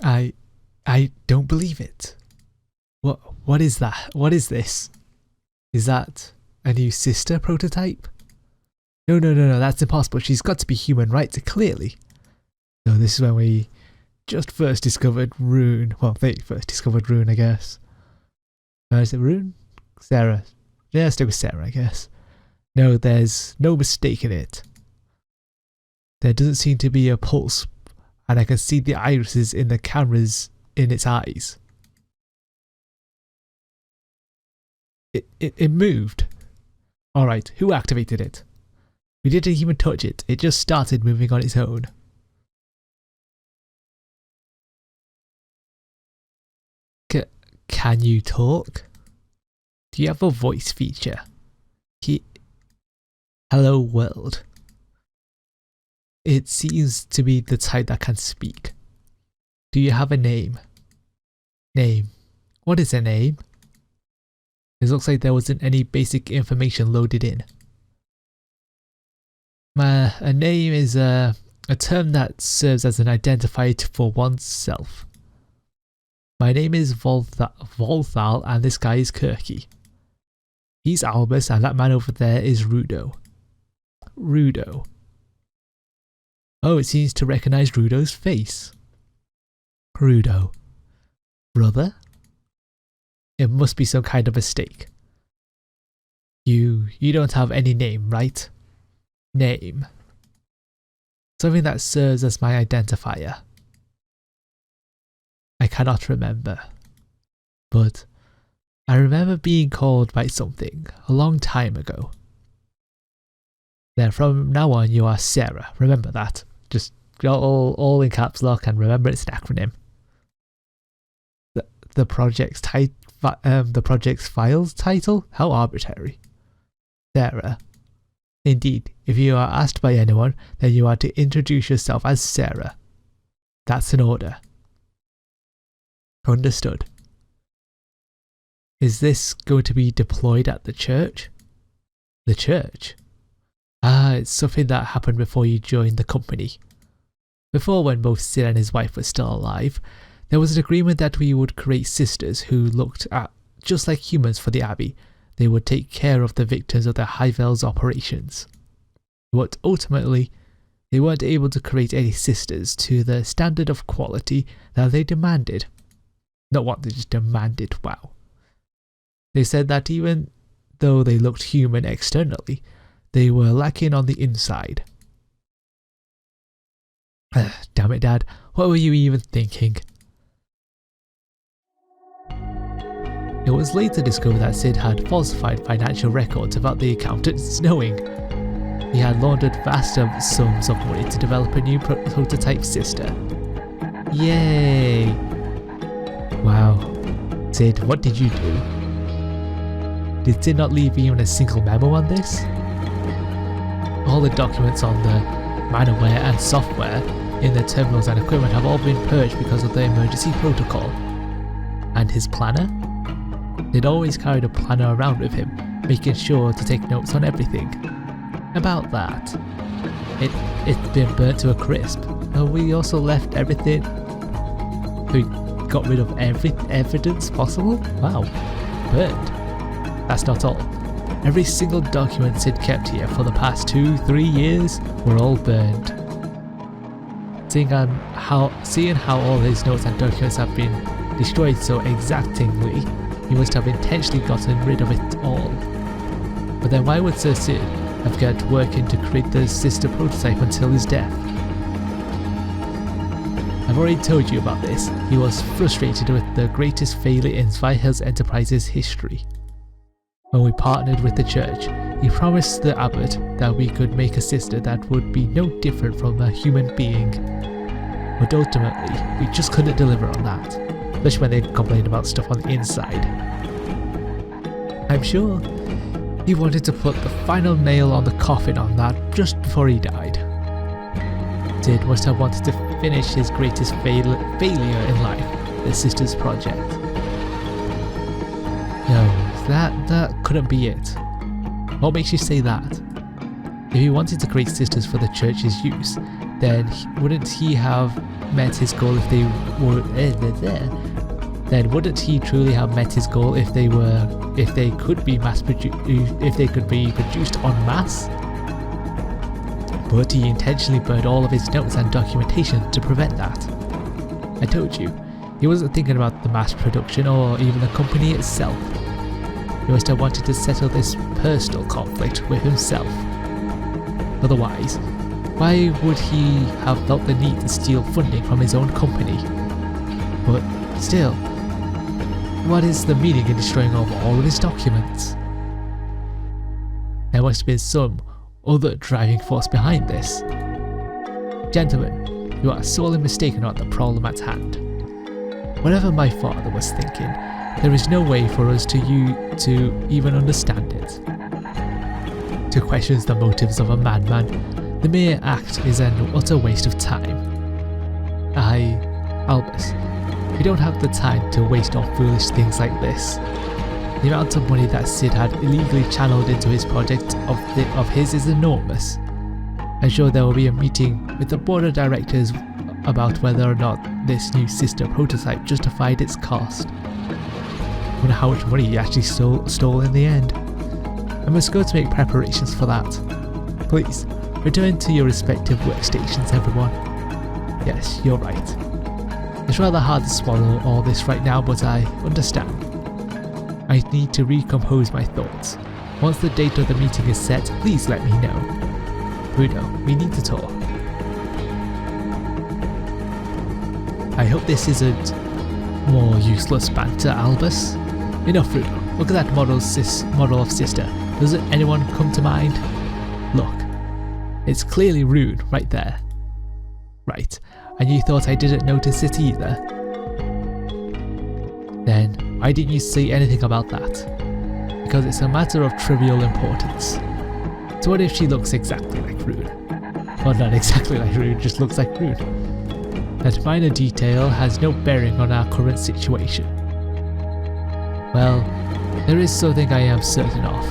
I don't believe it. What is that? What is this? Is that a new sister prototype? No, that's impossible. She's got to be human, right? Clearly. So this is when we just first discovered Rune. Well, they first discovered Rune, I guess. Is it Rune? Sara. Yeah, stick with Sara, I guess. No, there's no mistake in it. There doesn't seem to be a pulse, and I can see the irises in the cameras in its eyes. It moved. Alright, who activated it? We didn't even touch it. It just started moving on its own. Can you talk? Do you have a voice feature? Hello world. It seems to be the type that can speak. Do you have a name? Name. What is a name? It looks like there wasn't any basic information loaded in. A name is a term that serves as an identifier for oneself. My name is Volthal and this guy is Kirky. He's Albus and that man over there is Rudo. Rudo. Oh, it seems to recognize Rudo's face. Rudo. Brother? It must be some kind of mistake. You don't have any name, right? Name. Something that serves as my identifier. I cannot remember. But I remember being called by something a long time ago. Then from now on you are Sara, remember that. Just all in caps lock and remember it's an acronym. The project's files title? How arbitrary. Sara. Indeed, if you are asked by anyone, then you are to introduce yourself as Sara. That's an order. Understood. Is this going to be deployed at the church? The church? Ah, it's something that happened before you joined the company. Before, when both Sid and his wife were still alive, there was an agreement that we would create sisters who looked at just like humans for the Abbey. They would take care of the victims of the Highvale's operations. But ultimately, they weren't able to create any sisters to the standard of quality that they demanded. Not what they just demanded, wow. They said that even though they looked human externally, they were lacking on the inside. Damn it, Dad, what were you even thinking? It was later discovered that Sid had falsified financial records about the accountants knowing. He had laundered vast sums of money to develop a new prototype sister. Yay! Wow. Sid, what did you do? Did Sid not leave even a single memo on this? All the documents on the manware and software in the terminals and equipment have all been purged because of the emergency protocol. And his planner? They'd always carried a planner around with him, making sure to take notes on everything. About that. It's been burnt to a crisp. And we also left everything. We got rid of every evidence possible? Wow. Burned. That's not all. Every single document Sid kept here for the past 2-3 years were all burned. Seeing how all his notes and documents have been destroyed so exactingly, he must have intentionally gotten rid of it all. But then why would Sir Sid have kept working to create the sister prototype until his death? I've already told you about this. He was frustrated with the greatest failure in Zhevitz Enterprise's history. When we partnered with the church, he promised the abbot that we could make a sister that would be no different from a human being. But ultimately, we just couldn't deliver on that, especially when they complained about stuff on the inside. I'm sure he wanted to put the final nail on the coffin on that just before he died. Sid must have wanted to finish his greatest failure in life, the Sisters Project. No, that couldn't be it. What makes you say that? If he wanted to create sisters for the church's use, then wouldn't he have met his goal if they were Then wouldn't he truly have met his goal if they could be produced en masse? But he intentionally burned all of his notes and documentation to prevent that. I told you, he wasn't thinking about the mass production or even the company itself. He must have wanted to settle this personal conflict with himself. Otherwise, why would he have felt the need to steal funding from his own company? But still, what is the meaning in destroying all of his documents? There must have been some other driving force behind this. Gentlemen, you are sorely mistaken about the problem at hand. Whatever my father was thinking, there is no way for us to even understand it. To question the motives of a madman, the mere act is an utter waste of time. Albus, we don't have the time to waste on foolish things like this. The amount of money that Sid had illegally channeled into his project of his is enormous. I'm sure there will be a meeting with the board of directors about whether or not this new sister prototype justified its cost. I wonder how much money he actually stole in the end. I must go to make preparations for that. Please, return to your respective workstations, everyone. Yes, you're right. It's rather hard to swallow all this right now, but I understand. I need to recompose my thoughts. Once the date of the meeting is set, please let me know. Rudo, we need to talk. I hope this isn't more useless banter, Albus. Enough, Rudo. Look at that model of sister. Doesn't anyone come to mind? Look, it's clearly Rune right there. Right, and you thought I didn't notice it either? Then why didn't you say anything about that? Because it's a matter of trivial importance. So what if she looks exactly like Rune? Well, not exactly like Rune, just looks like Rune. That minor detail has no bearing on our current situation. Well, there is something I am certain of,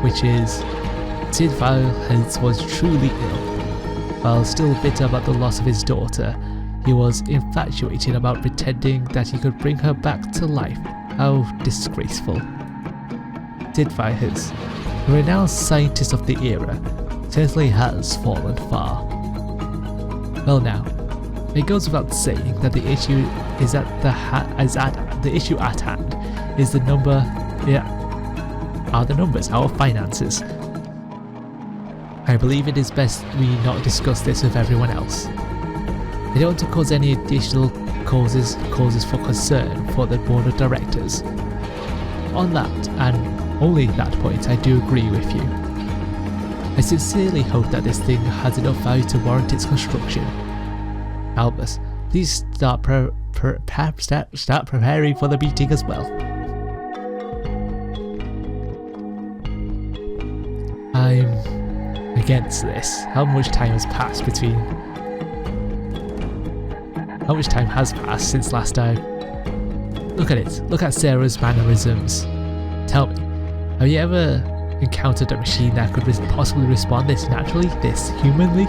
which is Zhevitz was truly ill. While still bitter about the loss of his daughter, he was infatuated about pretending that he could bring her back to life. How disgraceful. Zhevitz, the renowned scientist of the era, certainly has fallen far. Well now, it goes without saying that the issue at hand is the numbers, our finances. I believe it is best we not discuss this with everyone else. I don't want to cause any additional causes for concern for the board of directors. On that, and only that point, I do agree with you. I sincerely hope that this thing has enough value to warrant its construction. Albus, please start preparing for the meeting as well. I'm against this. How much time has passed since last time? Look at it. Look at Sarah's mannerisms. Tell me, have you ever encountered a machine that could possibly respond this naturally, this humanly?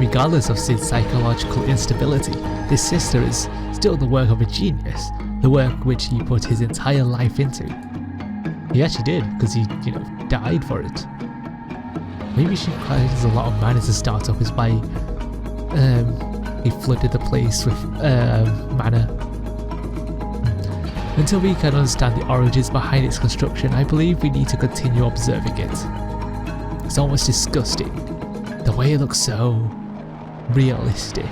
Regardless of Sid's psychological instability, this sister is still the work of a genius, the work which he put his entire life into. He actually did, because he, died for it. Maybe she requires a lot of mana to start up, is why he flooded the place with mana. Until we can understand the origins behind its construction, I believe we need to continue observing it. It's almost disgusting, the way it looks so realistic.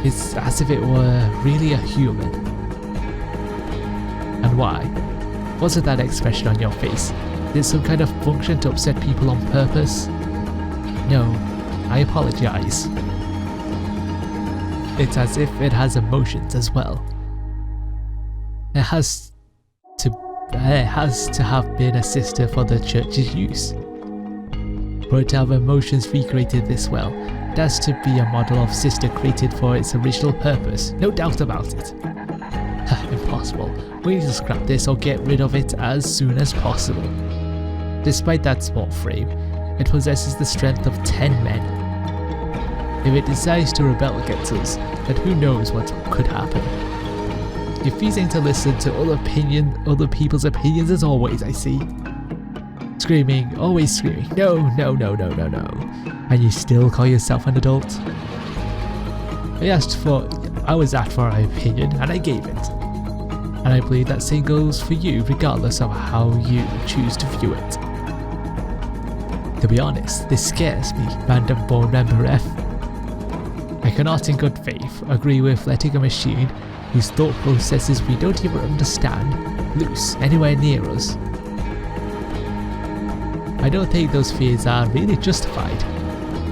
It's as if it were really a human. And why? Wasn't that expression on your face? Did it some kind of function to upset people on purpose? No, I apologize. It's as if it has emotions as well. It has to have been a sister for the church's use. For it to have emotions recreated this well, it has to be a model of sister created for its original purpose, no doubt about it. Impossible. We need to scrap this or get rid of it as soon as possible. Despite that small frame, it possesses the strength of 10 men. If it decides to rebel against us, then who knows what could happen. Refusing to listen to other people's opinions as always, I see. Screaming, always screaming, no, no, no, no, no, no. And you still call yourself an adult? I was asked for my opinion and I gave it. And I believe that same goes for you regardless of how you choose to view it. To be honest, this scares me, random board member F. I cannot in good faith agree with letting a machine whose thought processes we don't even understand loose anywhere near us. I don't think those fears are really justified.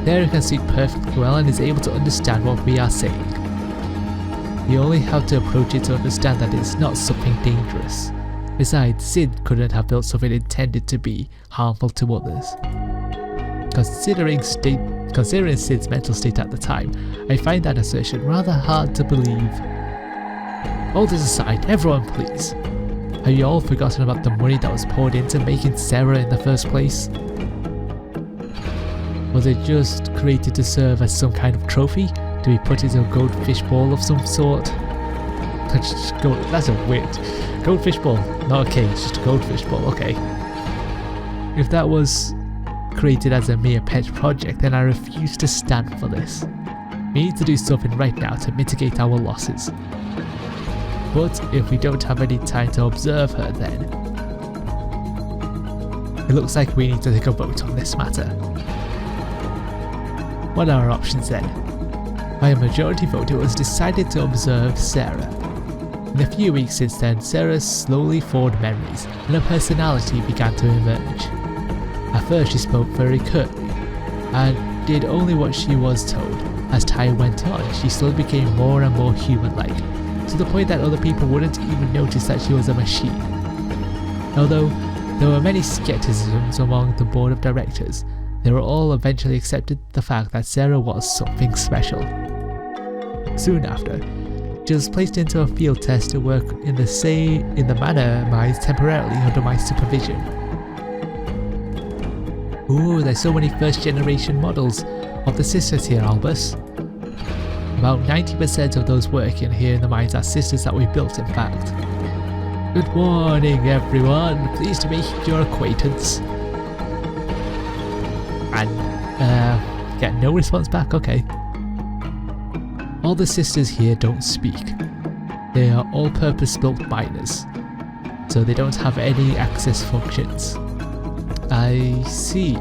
Sara can speak perfectly well and is able to understand what we are saying. You only have to approach it to understand that it's not something dangerous. Besides, Sid couldn't have built something intended to be harmful to others. Considering Sid's mental state at the time, I find that assertion rather hard to believe. All this aside, everyone please. Have you all forgotten about the money that was poured into making Sara in the first place? Was it just created to serve as some kind of trophy? To be put into a goldfish ball of some sort? That's a weird. Goldfish ball, not a cage, just a goldfish ball, okay. If that was created as a mere pet project, then I refuse to stand for this. We need to do something right now to mitigate our losses. But if we don't have any time to observe her then, it looks like we need to take a vote on this matter. What are our options then? By a majority vote, it was decided to observe Sara. In a few weeks since then, Sara slowly formed memories and her personality began to emerge. At first she spoke very curtly and did only what she was told. As time went on, she slowly became more and more human-like, to the point that other people wouldn't even notice that she was a machine. Although there were many skepticisms among the board of directors, they were all eventually accepted the fact that Sara was something special. Soon after, she was placed into a field test to work in the manor mines temporarily under my supervision. Ooh, there's so many first generation models of the sisters here, Albus. About 90% of those working here in the mines are sisters that we built, in fact. Good morning everyone, pleased to make your acquaintance. And get no response back, okay. All the sisters here don't speak. They are all purpose-built miners, so they don't have any access functions. I see.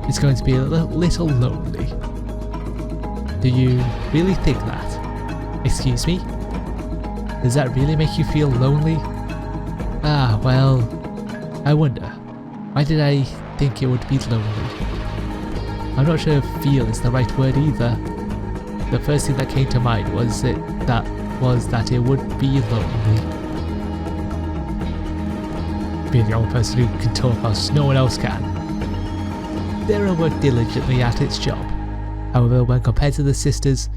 It's going to be a little lonely. Do you really think that? Excuse me? Does that really make you feel lonely? Ah, well, I wonder. Why did I think it would be lonely? I'm not sure if feel is the right word either. The first thing that came to mind was that it would be lonely. Being the only person who can talk whilst no one else can. Sara worked diligently at its job. However, when compared to the sisters,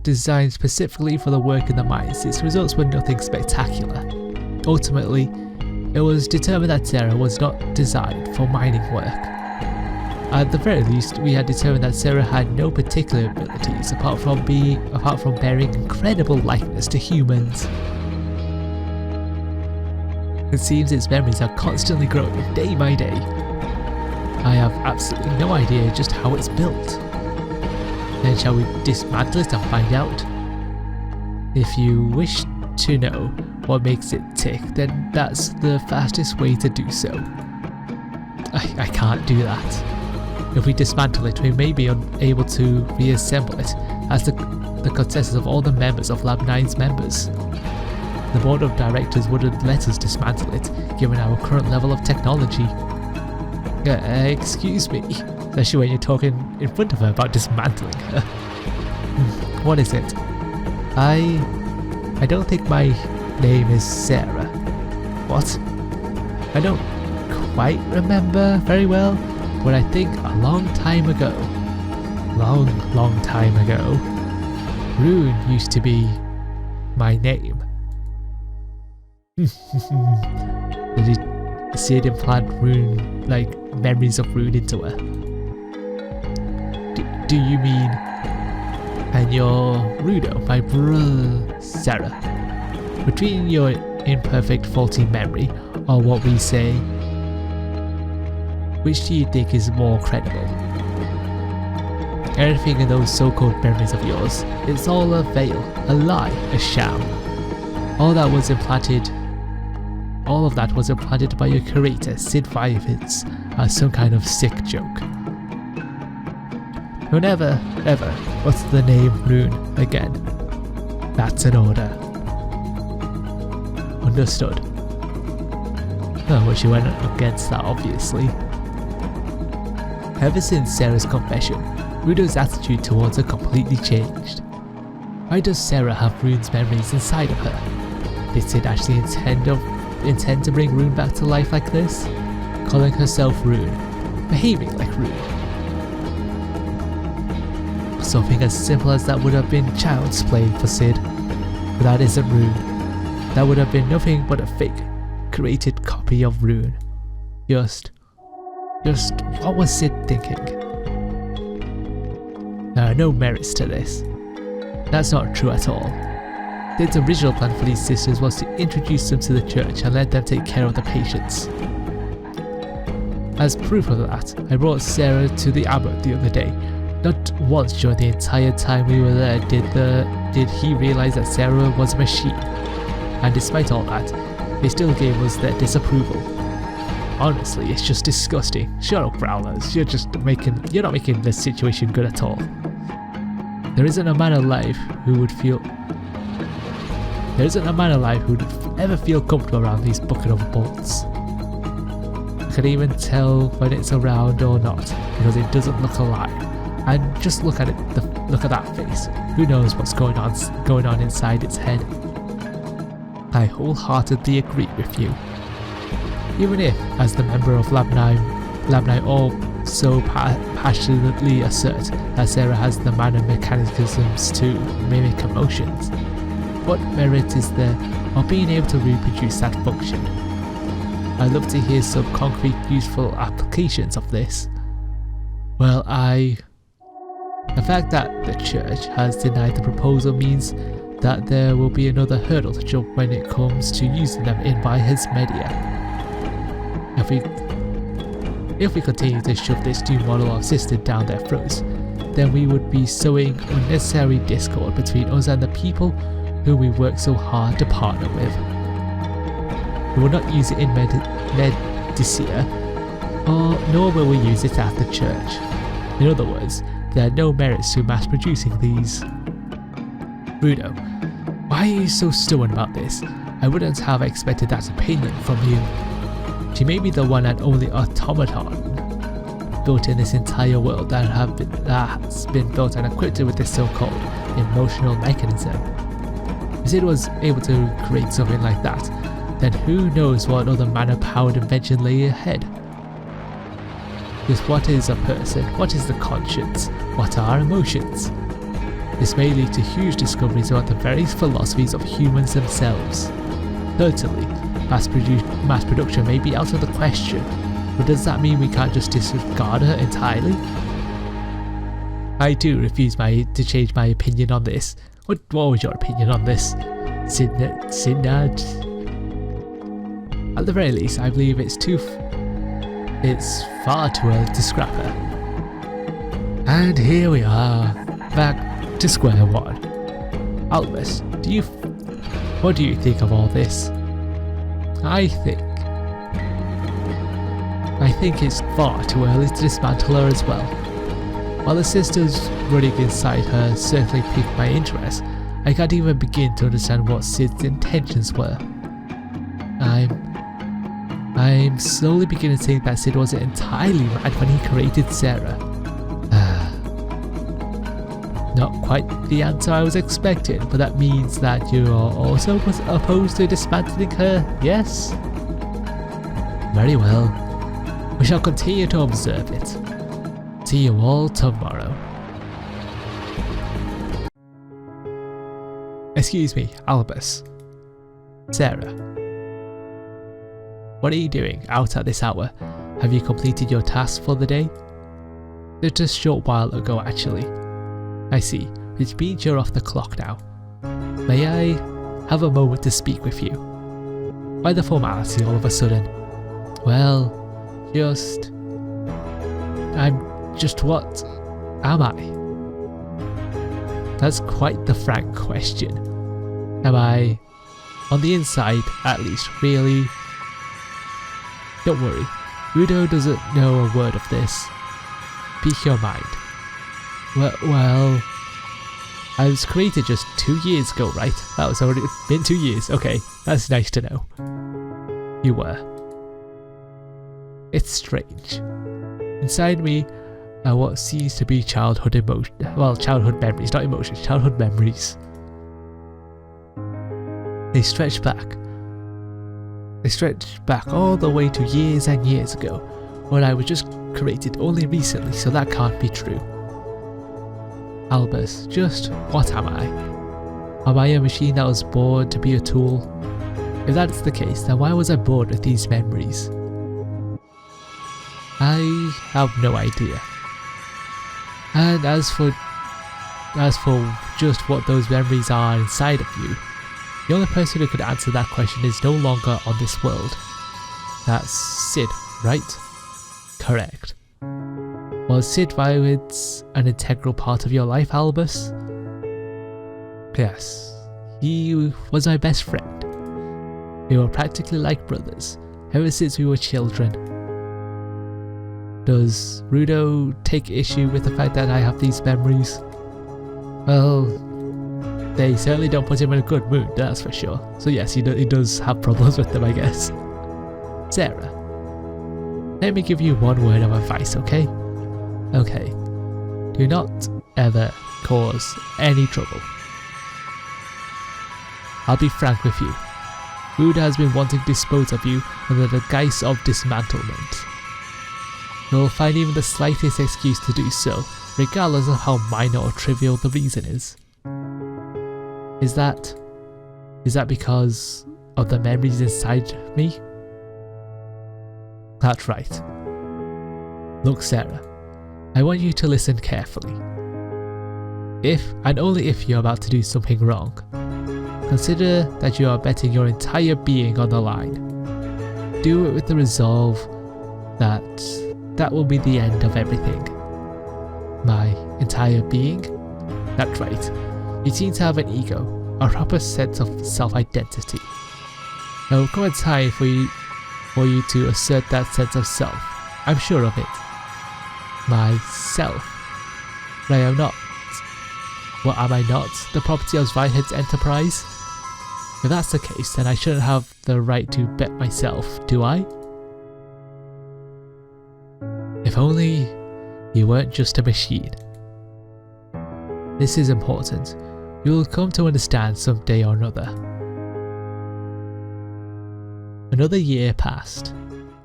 designed specifically for the work in the mines, its results were nothing spectacular. Ultimately, it was determined that Sara was not designed for mining work. At the very least, we had determined that Sara had no particular abilities apart from bearing incredible likeness to humans. It seems its memories are constantly growing day by day. I have absolutely no idea just how it's built. Then shall we dismantle it and find out? If you wish to know what makes it tick, then that's the fastest way to do so. I can't do that. If we dismantle it, we may be unable to reassemble it as the consensus of all the members of Lab 9's members. The board of directors wouldn't let us dismantle it, given our current level of technology. Excuse me, especially when you're talking in front of her about dismantling her. What is it? I don't think my name is Sara. What? I don't quite remember very well, but I think a long time ago, long time ago, Rune used to be my name. Sid implant Rune, like memories of Rune into her. Do you mean, and your Rudo, my brother Sara, between your imperfect faulty memory or what we say, which do you think is more credible? Everything in those so-called memories of yours, it's all a veil, a lie, a sham. All of that was implanted by your creator, Zhevitz, as some kind of sick joke. You'll never, ever, what's the name Rune again. That's an order. Understood. Oh, well, she went against that, obviously. Ever since Sara's confession, Rudo's attitude towards her completely changed. Why does Sara have Rune's memories inside of her? Did Sid actually intend to bring Rune back to life like this? Calling herself Rune, behaving like Rune. Something as simple as that would have been child's play for Sid, but that isn't Rune. That would have been nothing but a fake, created copy of Rune. Just what was Sid thinking? There are no merits to this. That's not true at all. Sid's original plan for these sisters was to introduce them to the church and let them take care of the patients. As proof of that, I brought Sara to the abbot the other day. Not once during the entire time we were there did he realize that Sara was a machine, and despite all that, they still gave us their disapproval. Honestly, it's just disgusting. Shut up, Growlers. You're not making the situation good at all. There isn't a man alive who would ever feel comfortable around these bucket of bolts. I can even tell when it's around or not, because it doesn't look alive. And just look at it, look at that face. Who knows what's going on inside its head? I wholeheartedly agree with you. Even if, as the member of Lab 9 all so passionately assert that Sara has the mana mechanisms to mimic emotions, what merit is there of being able to reproduce that function? I'd love to hear some concrete, useful applications of this. Well, the fact that the church has denied the proposal means that there will be another hurdle to jump when it comes to using them in Vihar's media. If we continue to shove this new model of system down their throats, then we would be sowing unnecessary discord between us and the people who we work so hard to partner with. We will not use it in Medicea, nor will we use it at the church. In other words, there are no merits to mass producing these. Rudo, why are you so stubborn about this? I wouldn't have expected that opinion from you. She may be the one and only automaton built in this entire world that has been built and equipped with this so-called emotional mechanism. If Sid was able to create something like that, then who knows what other mana-powered invention lay ahead? Because what is a person? What is the conscience? What are emotions? This may lead to huge discoveries about the very philosophies of humans themselves. Certainly, mass production may be out of the question, but does that mean we can't just disregard her entirely? I do refuse to change my opinion on this. What was your opinion on this, Sinad? At the very least, I believe it's far too early to scrap her. And here we are, back to square one. Albus, what do you think of all this? I think it's far too early to dismantle her as well. While the sisters running inside her certainly piqued my interest, I can't even begin to understand what Sid's intentions were. I'm slowly beginning to think that Sid wasn't entirely mad when he created Sara. Not quite the answer I was expecting, but that means that you are also opposed to dismantling her, yes? Very well. We shall continue to observe it. See you all tomorrow. Excuse me, Albus. Sara. What are you doing out at this hour? Have you completed your task for the day? Just a short while ago actually. I see, which means you're off the clock now. May I have a moment to speak with you? Why the formality all of a sudden? Well, what am I? That's quite the frank question. Am I, on the inside at least, really? Don't worry, Rudo doesn't know a word of this. Speak your mind. Well, I was created just 2 years ago, right? That was already been 2 years. Okay, that's nice to know. You were. It's strange. Inside me are what seems to be childhood memories, not emotions, childhood memories. They stretch back. They stretch back all the way to years and years ago, when I was just created only recently, so that can't be true. Albus, just what am I? Am I a machine that was born to be a tool? If that's the case, then why was I born with these memories? I have no idea. And as for just what those memories are inside of you, the only person who could answer that question is no longer on this world. That's Sid, right? Correct. Was Sid Violet's an integral part of your life, Albus? Yes, he was my best friend. We were practically like brothers, ever since we were children. Does Rudo take issue with the fact that I have these memories? Well, they certainly don't put him in a good mood, that's for sure. So yes, he does have problems with them, I guess. Sara, let me give you one word of advice, okay? Okay. Do not ever cause any trouble. I'll be frank with you. Rude has been wanting to dispose of you under the guise of dismantlement. You'll find even the slightest excuse to do so, regardless of how minor or trivial the reason is. Is that because of the memories inside me? That's right. Look, Sara, I want you to listen carefully. If and only if you're about to do something wrong, consider that you are betting your entire being on the line. Do it with the resolve that that will be the end of everything. My entire being? That's right. You seem to have an ego, a proper sense of self-identity. There will come a time for you to assert that sense of self. I'm sure of it. Myself. But I am not. What am I not? The property of Zhevitz Enterprise? If that's the case, then I shouldn't have the right to bet myself, do I? If only you weren't just a machine. This is important. You will come to understand someday or another. Another year passed.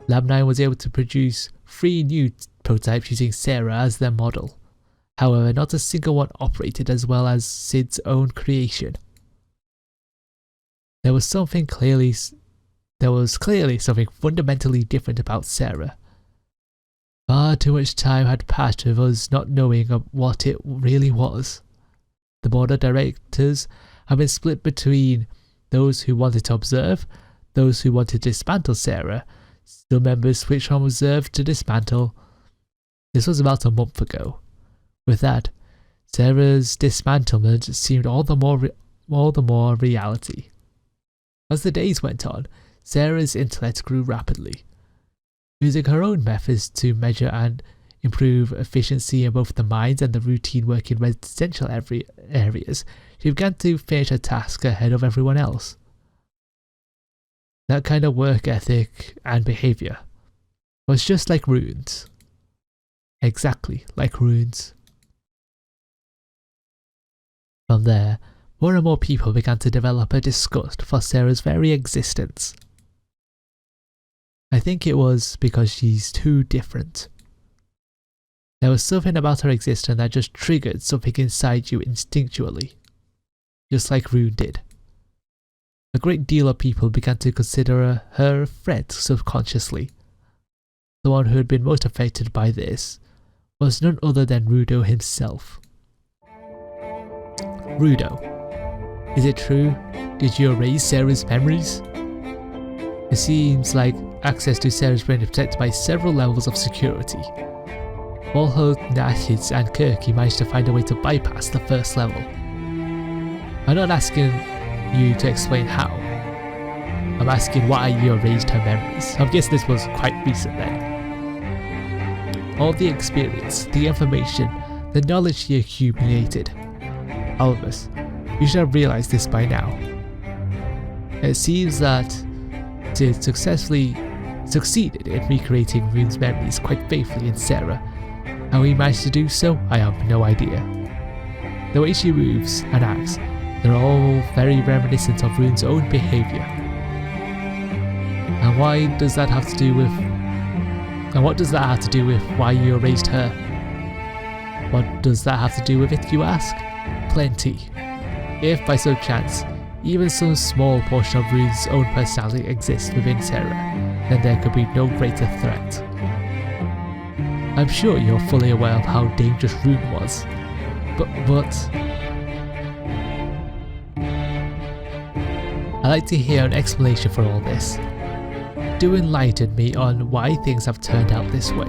Lab 9 was able to produce 3 new prototypes using Sara as their model. However, not a single one operated as well as Sid's own creation. There was clearly something fundamentally different about Sara. Far too much time had passed with us not knowing what it really was. The board of directors had been split between those who wanted to observe, those who wanted to dismantle Sara. Some members switched from observe to dismantle. This was about a month ago. With that, Sara's dismantlement seemed all the more reality. As the days went on, Sara's intellect grew rapidly. Using her own methods to measure and improve efficiency in both the mines and the routine work in residential areas, she began to finish her task ahead of everyone else. That kind of work ethic and behaviour was just like Rune's. Exactly like Rune's. From there, more and more people began to develop a disgust for Sara's very existence. I think it was because she's too different. There was something about her existence that just triggered something inside you instinctually, just like Rune did. a great deal of people began to consider her a threat subconsciously. The one who had been most affected by this was none other than Rudo himself. Rudo, is it true? Did you erase Sara's memories? It seems like access to Sara's brain is protected by several levels of security. Although Nashid and Kirky managed to find a way to bypass the first level. I'm not asking you to explain how. I'm asking why you erased her memories. I guess this was quite recent then. All the experience, the information, the knowledge she accumulated. Albus, you should have realized this by now. It seems that Sid successfully succeeded in recreating Rune's memories quite faithfully in Sara. How he managed to do so, I have no idea. The way she moves and acts, they're all very reminiscent of Rune's own behaviour. And what does that have to do with why you erased her? What does that have to do with it, you ask? Plenty. If by some chance, even some small portion of Rune's own personality exists within Sara, then there could be no greater threat. I'm sure you're fully aware of how dangerous Rune was, but I'd like to hear an explanation for all this. Do enlighten me on why things have turned out this way.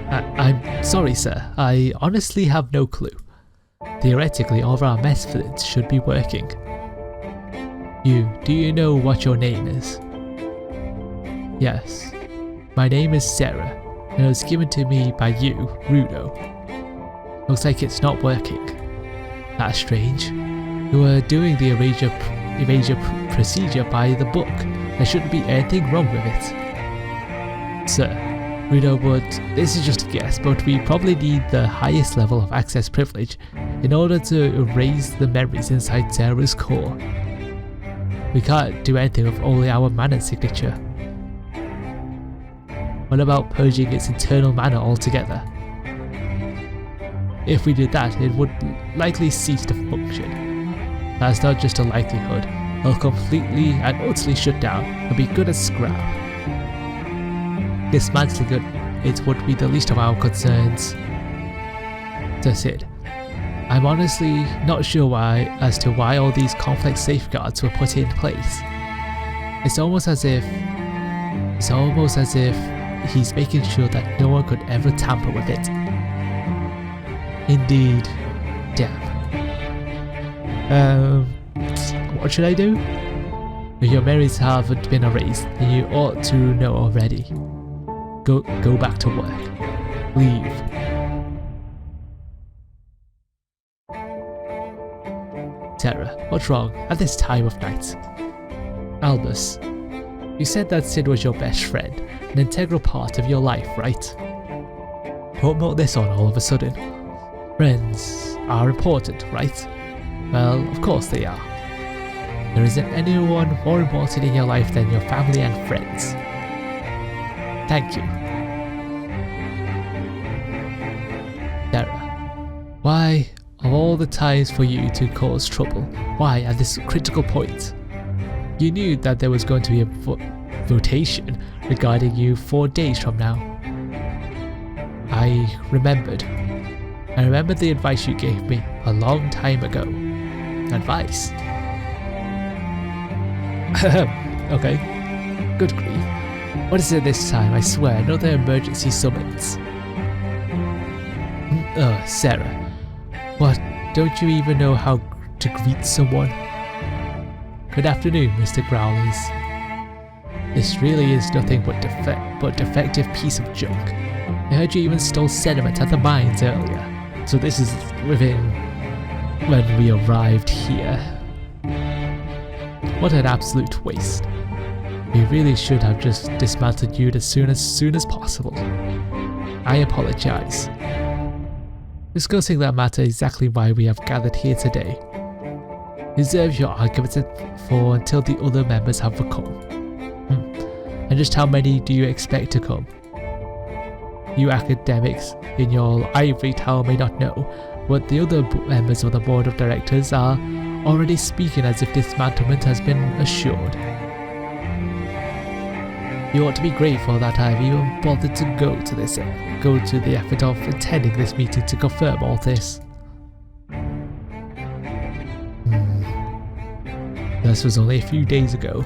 I'm sorry, sir, I honestly have no clue. Theoretically, all of our methods should be working. Do you know what your name is? Yes, my name is Sara, and it was given to me by you, Rudo. Looks like it's not working. That's strange. You were doing the erasure procedure by the book. There shouldn't be anything wrong with it. Sir, Rudo would, this is just a guess, but we probably need the highest level of access privilege in order to erase the memories inside Sara's core. We can't do anything with only our mana signature. What about purging its internal mana altogether? If we did that, it would likely cease to function. That's not just a likelihood, it'll completely and utterly shut down and be good as scrap. Dismantling it would be the least of our concerns. That's it. I'm honestly not sure as to why all these complex safeguards were put in place. It's almost as if he's making sure that no one could ever tamper with it. Indeed. Damn. What should I do? If your memories haven't been erased, then you ought to know already. Go back to work. Leave. Sara, what's wrong at this time of night? Albus, you said that Sid was your best friend, an integral part of your life, right? Don't put this on all of a sudden. Friends are important, right? Well, of course they are. There isn't anyone more important in your life than your family and friends. Thank you. Sara, why, of all the times for you to cause trouble, why at this critical point? You knew that there was going to be a votation regarding you 4 days from now. I remembered the advice you gave me a long time ago. Advice? Okay. Good grief. What is it this time? I swear, another emergency summons. Sara. What? Don't you even know how to greet someone? Good afternoon, Mr. Growlies. This really is nothing but defective piece of junk. I heard you even stole sediment at the mines earlier. So this is within when we arrived here. What an absolute waste. We really should have just dismantled you as soon as possible. I apologize. Discussing that matter is exactly why we have gathered here today. Reserve your arguments for until the other members have come. And just how many do you expect to come? You academics in your ivory tower may not know, but the other members of the board of directors are already speaking as if dismantlement has been assured. You ought to be grateful that I've even bothered to go to the effort of attending this meeting to confirm all this. This was only a few days ago.